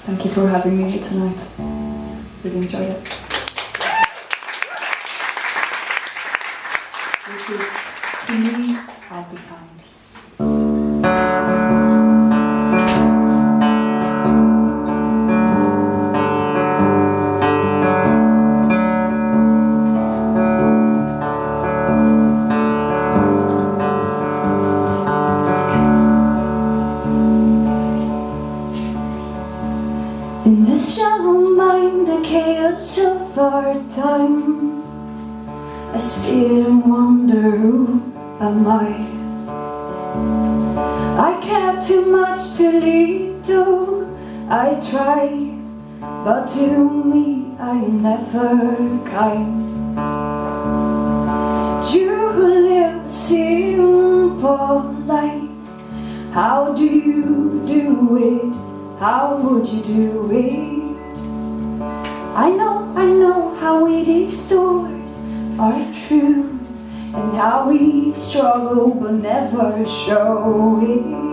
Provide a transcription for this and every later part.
Thank you for having me here tonight. Really enjoyed it. This is To Me, I'll Be Kind. In this shallow mind, the chaos of our time, I sit and wonder, who am I? I care too much to lead to. I try, but to me I'm never kind. You who live a simple life, how do you do it? How would you do it? I know how we distort our truth, and how we struggle but never show it.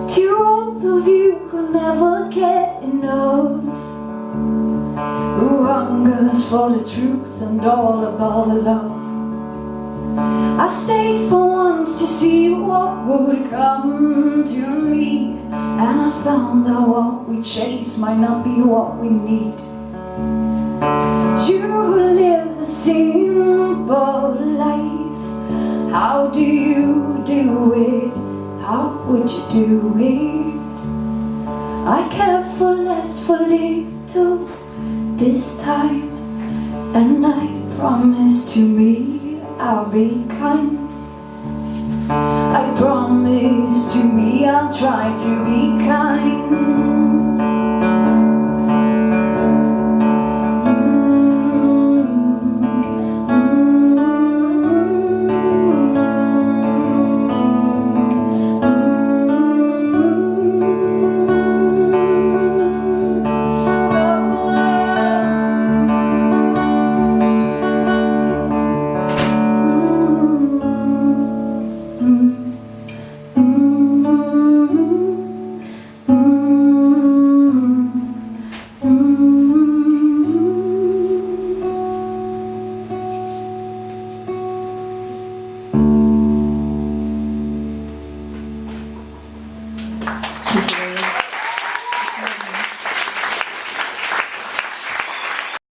To all of you who never get enough, who hungers for the truth and all about the love, I stayed for once to see what would come to me, and I found that what we chase might not be what we need. You who live the simple life, how do you do it? How would you do it? I care for less, for little this time, and I promise to me I'll be kind. I promise to me I'll try to be kind.